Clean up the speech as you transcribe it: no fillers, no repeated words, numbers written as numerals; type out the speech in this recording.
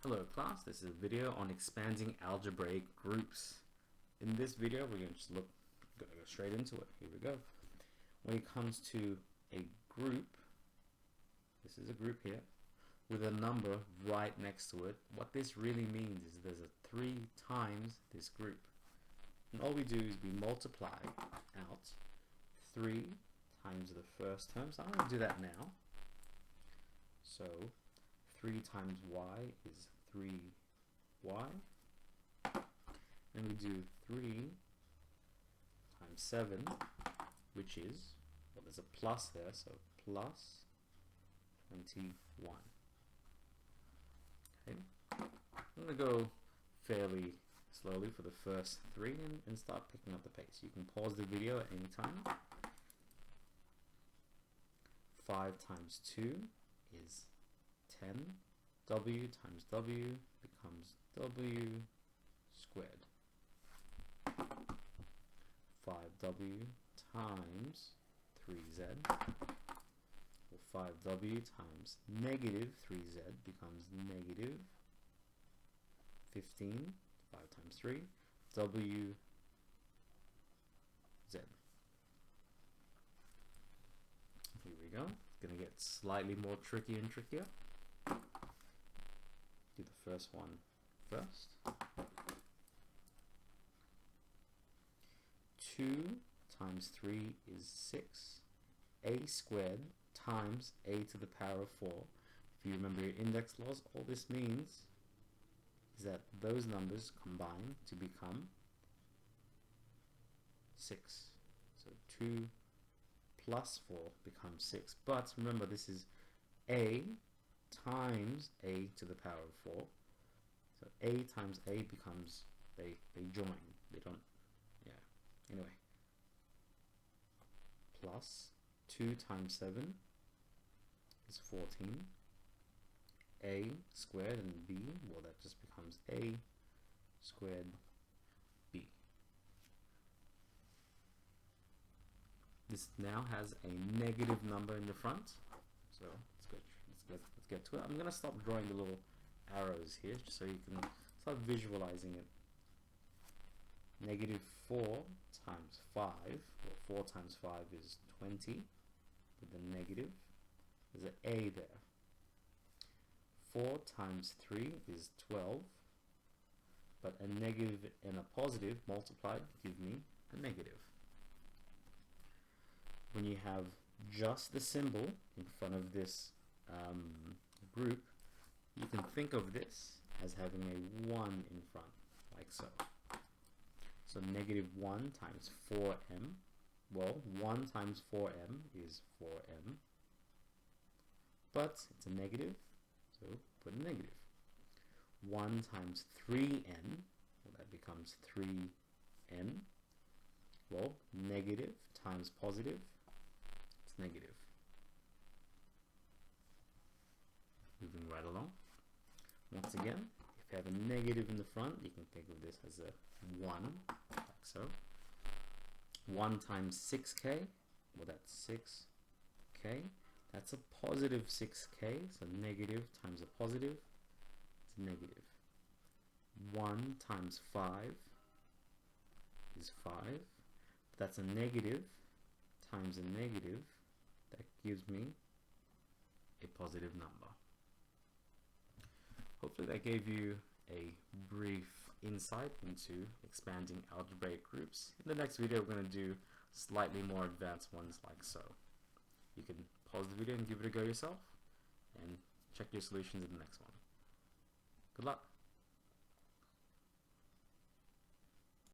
Hello class, this is a video on expanding algebraic groups. In this video we're going to go straight into it. Here we go. When it comes to a group, this is a group here with a number right next to it. What this really means is there's a 3 times this group. And all we do is we multiply out 3 times the first term. So I'm going to do that now. So 3 times y is 3y, and we do 3 times 7, which is, well, there's a plus there, so plus 21. Okay, I'm going to go fairly slowly for the first 3 and start picking up the pace. You can pause the video at any time. 5 times 2 is 10. W times W becomes W squared. 5W times 3Z, or 5W times negative 3Z becomes negative 15. 5 times 3, WZ. Here we go. It's going to get slightly more tricky and trickier. Do the first one first. 2 times 3 is 6. A squared times a to the power of 4. If you remember your index laws, all this means is that those numbers combine to become 6. So 2 plus 4 becomes 6. But remember, this is a times a to the power of 4. So a times a becomes, they join. They don't, yeah. Anyway. Plus 2 times 7 is 14. A squared and b, well, that just becomes a squared b. This now has a negative number in the front. So let's get to it. I'm going to stop drawing the little arrows here just so you can start visualizing it. Negative 4 times 5, well, 4 times 5 is 20 with the negative. There's an a there. 4 times 3 is 12, but a negative and a positive multiplied give me a negative. When you have just the symbol in front of this group, you can think of this as having a 1 in front, like so. So negative 1 times 4m, well, 1 times 4m is 4m, but it's a negative, so put a negative. 1 times 3n, well, that becomes 3n, well, negative times positive, it's negative. Moving right along. Once again, if you have a negative in the front, you can think of this as a 1, like so. 1 times 6k, well, that's 6k. That's a positive 6k, so negative times a positive, it's negative. 1 times 5 is 5. That's a negative times a negative, that gives me a positive number. Hopefully that gave you a brief insight into expanding algebraic groups. In the next video we're going to do slightly more advanced ones like so. You can pause the video and give it a go yourself and check your solutions in the next one. Good luck!